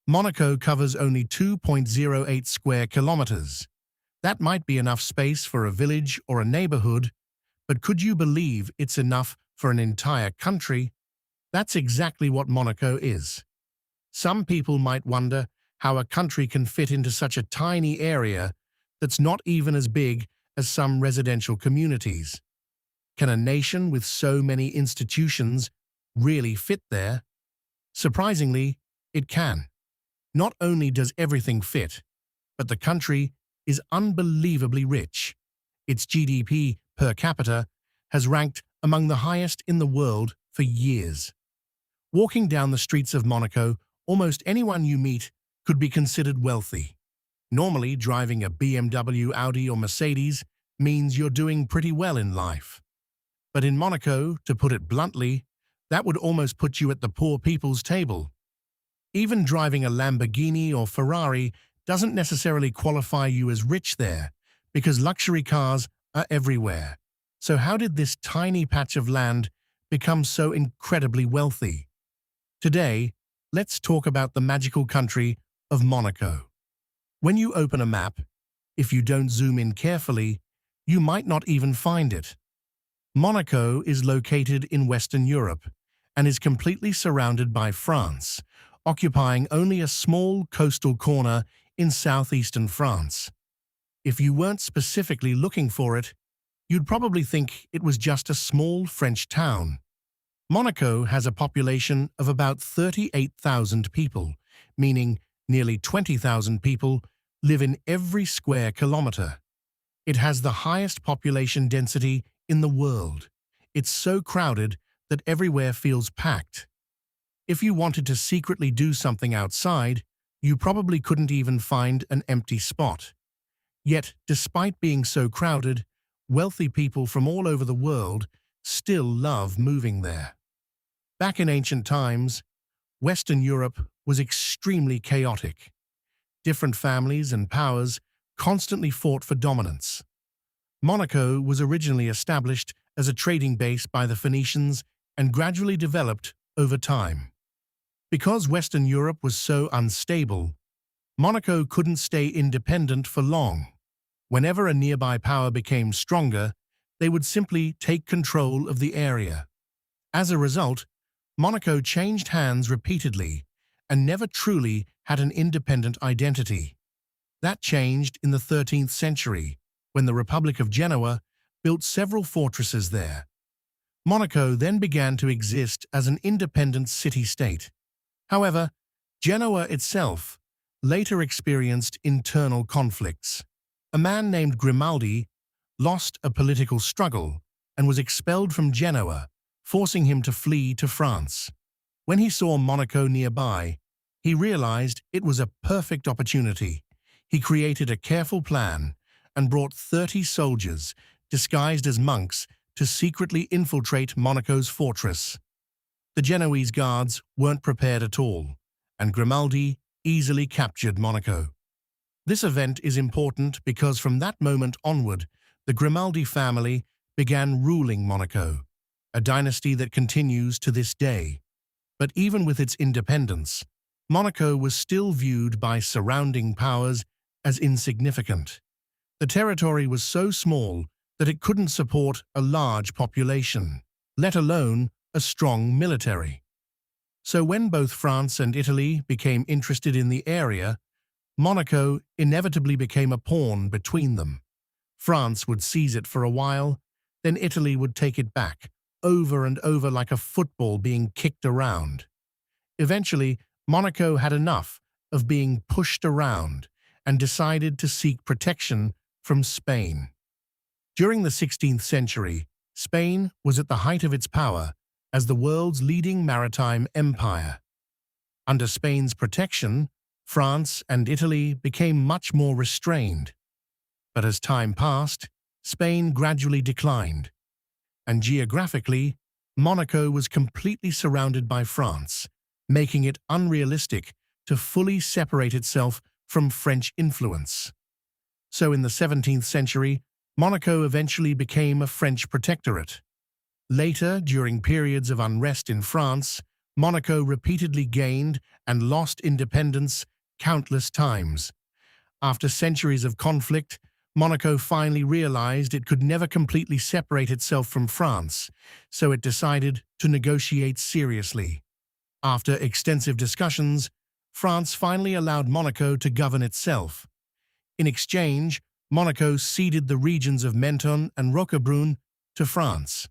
Monaco covers only 2.08 square kilometers. That might be enough space for a village or a neighborhood, but could you believe it's enough for an entire country? That's exactly what Monaco is. Some people might wonder how a country can fit into such a tiny area that's not even as big as some residential communities. Can a nation with so many institutions really fit there? Surprisingly, it can. Not only does everything fit, but the country is unbelievably rich. Its GDP per capita has ranked among the highest in the world for years. Walking down the streets of Monaco, almost anyone you meet could be considered wealthy. Normally, driving a BMW, Audi, or Mercedes means you're doing pretty well in life. But in Monaco, to put it bluntly, that would almost put you at the poor people's table. Even driving a Lamborghini or Ferrari doesn't necessarily qualify you as rich there, because luxury cars are everywhere. So how did this tiny patch of land become so incredibly wealthy? Today, let's talk about the magical country of Monaco. When you open a map, if you don't zoom in carefully, you might not even find it. Monaco is located in Western Europe and is completely surrounded by France, occupying only a small coastal corner in southeastern France. If you weren't specifically looking for it, you'd probably think it was just a small French town. Monaco has a population of about 38,000 people, meaning nearly 20,000 people live in every square kilometer. It has the highest population density in the world. It's so crowded that everywhere feels packed. If you wanted to secretly do something outside, you probably couldn't even find an empty spot. Yet, despite being so crowded, wealthy people from all over the world still love moving there. Back in ancient times, Western Europe was extremely chaotic. Different families and powers constantly fought for dominance. Monaco was originally established as a trading base by the Phoenicians and gradually developed over time. Because Western Europe was so unstable, Monaco couldn't stay independent for long. Whenever a nearby power became stronger, they would simply take control of the area. As a result, Monaco changed hands repeatedly and never truly had an independent identity. That changed in the 13th century, when the Republic of Genoa built several fortresses there. Monaco then began to exist as an independent city-state. However, Genoa itself later experienced internal conflicts. A man named Grimaldi lost a political struggle and was expelled from Genoa, forcing him to flee to France. When he saw Monaco nearby, he realized it was a perfect opportunity. He created a careful plan and brought 30 soldiers, disguised as monks, to secretly infiltrate Monaco's fortress. The Genoese guards weren't prepared at all, and Grimaldi easily captured Monaco. This event is important because from that moment onward, the Grimaldi family began ruling Monaco, a dynasty that continues to this day. But even with its independence, Monaco was still viewed by surrounding powers as insignificant. The territory was so small that it couldn't support a large population, let alone a strong military. So when both France and Italy became interested in the area, Monaco inevitably became a pawn between them. France would seize it for a while, then Italy would take it back, over and over like a football being kicked around. Eventually, Monaco had enough of being pushed around and decided to seek protection from Spain. During the 16th century, Spain was at the height of its power as the world's leading maritime empire. Under Spain's protection, France and Italy became much more restrained. But as time passed, Spain gradually declined, and geographically, Monaco was completely surrounded by France, making it unrealistic to fully separate itself from French influence. So in the 17th century, Monaco eventually became a French protectorate. Later, during periods of unrest in France, Monaco repeatedly gained and lost independence countless times. After centuries of conflict, Monaco finally realized it could never completely separate itself from France, so it decided to negotiate seriously. After extensive discussions, France finally allowed Monaco to govern itself. In exchange, Monaco ceded the regions of Menton and Roquebrune to France.